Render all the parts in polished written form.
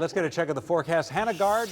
let's get a check of the forecast. Hannah, Gard,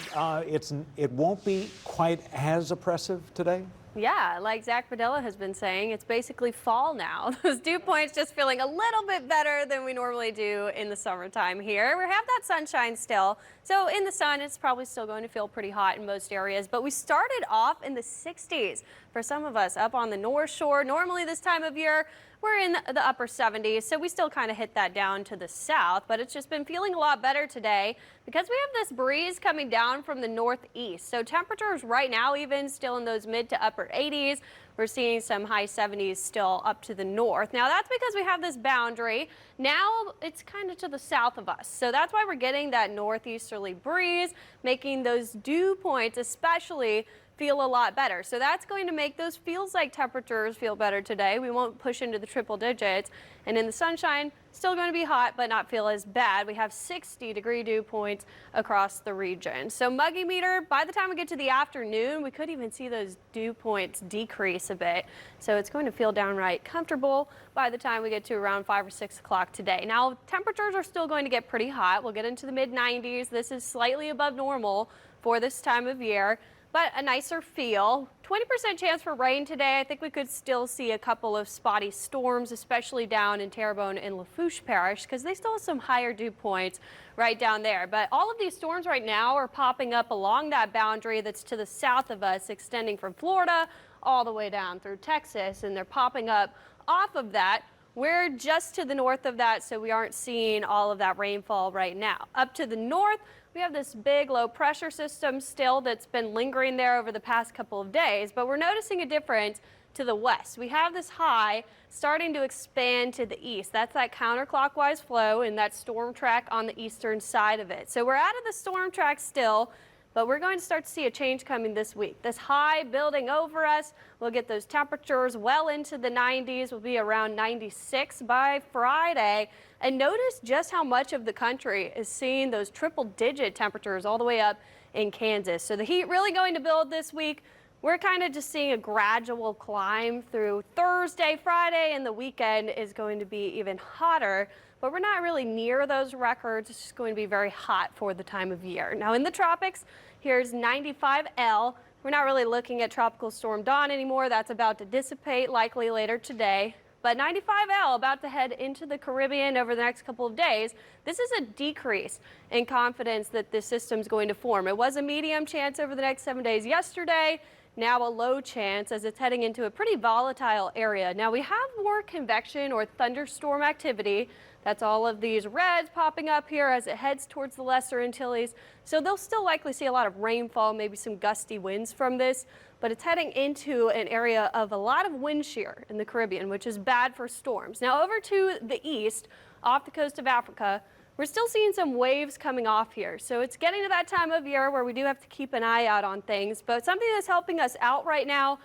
it won't be quite as oppressive today? Yeah, like Zach Padilla has been saying, it's basically fall now. Those dew points just feeling a little bit better than we normally do in the summertime here. We have that sunshine still. So in the sun, it's probably still going to feel pretty hot in most areas. But we started off in the 60s for some of us up on the North Shore. Normally this time of year, we're in the upper 70s, so we still kind of hit that down to the south, but it's just been feeling a lot better today because we have this breeze coming down from the northeast. So temperatures right now even still in those mid to upper 80s. We're seeing some high 70s still up to the north. Now that's because we have this boundary. Now it's kind of to the south of us. So that's why we're getting that northeasterly breeze, making those dew points especially feel a lot better. So that's going to make those feels like temperatures feel better today. We won't push into the triple digits. And in the sunshine, still going to be hot, but not feel as bad. We have 60-degree dew points across the region. So muggy meter, by the time we get to the afternoon, we could even see those dew points decrease a bit. So it's going to feel downright comfortable by the time we get to around 5 or 6 o'clock today. Now, temperatures are still going to get pretty hot. We'll get into the mid-90s. This is slightly above normal for this time of year, but a nicer feel. 20% chance for rain today. I think we could still see a couple of spotty storms, especially down in Terrebonne and Lafourche Parish, because they still have some higher dew points right down there. But all of these storms right now are popping up along that boundary that's to the south of us, extending from Florida all the way down through Texas, and they're popping up off of that. We're just to the north of that, so we aren't seeing all of that rainfall right now. Up to the north, we have this big low pressure system still that's been lingering there over the past couple of days, but we're noticing a difference to the west. We have this high starting to expand to the east. That's that counterclockwise flow and that storm track on the eastern side of it. So we're out of the storm track still, but we're going to start to see a change coming this week. This high building over us, we'll get those temperatures well into the 90s. We'll be around 96 by Friday. And notice just how much of the country is seeing those triple-digit temperatures all the way up in Kansas. So the heat really going to build this week. We're kind of just seeing a gradual climb through Thursday, Friday, and the weekend is going to be even hotter. But we're not really near those records. It's just going to be very hot for the time of year. Now in the tropics, here's 95L. We're not really looking at Tropical Storm Dawn anymore. That's about to dissipate likely later today. But 95L about to head into the Caribbean over the next couple of days. This is a decrease in confidence that this system is going to form. It was a medium chance over the next 7 days yesterday. Now a low chance as it's heading into a pretty volatile area. Now we have more convection or thunderstorm activity. That's all of these reds popping up here as it heads towards the Lesser Antilles. So they'll still likely see a lot of rainfall, maybe some gusty winds from this, but it's heading into an area of a lot of wind shear in the Caribbean, which is bad for storms. Now over to the east, off the coast of Africa, we're still seeing some waves coming off here. So it's getting to that time of year where we do have to keep an eye out on things, but something that's helping us out right now,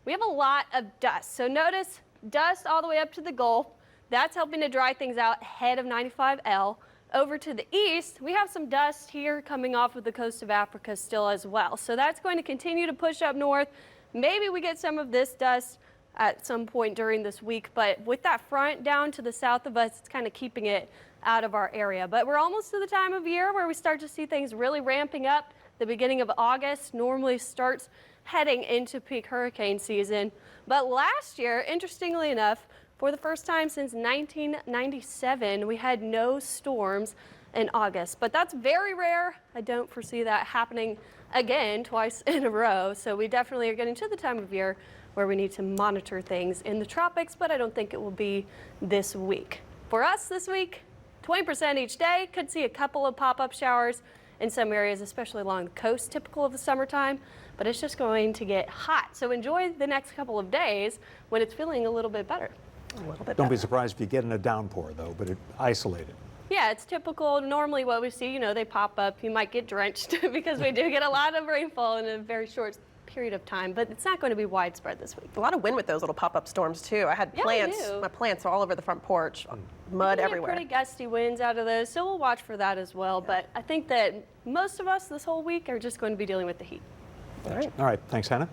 we have a lot of dust. So notice dust all the way up to the Gulf. That's helping to dry things out ahead of 95L. Over to the east, we have some dust here coming off of the coast of Africa still as well. So that's going to continue to push up north. Maybe we get some of this dust at some point during this week, but with that front down to the south of us, it's kind of keeping it out of our area. But we're almost to the time of year where we start to see things really ramping up. The beginning of August normally starts heading into peak hurricane season. But last year, interestingly enough, for the first time since 1997, we had no storms in August, but that's very rare. I don't foresee that happening again twice in a row. So we definitely are getting to the time of year where we need to monitor things in the tropics, but I don't think it will be this week. For us this week, 20% each day. Could see a couple of pop-up showers in some areas, especially along the coast, typical of the summertime, but it's just going to get hot. So enjoy the next couple of days when it's feeling a little bit better. Don't be surprised if you get in a downpour, though, but isolated. Yeah, it's typical. Normally what we see, you know, they pop up. You might get drenched because we do get a lot of rainfall in a very short period of time, but it's not going to be widespread this week. A lot of wind with those little pop-up storms, too. I had plants. My plants are all over the front porch, mud everywhere. Pretty gusty winds out of those, so we'll watch for that as well. Yeah. But I think that most of us this whole week are just going to be dealing with the heat. All right. Thanks, Hannah.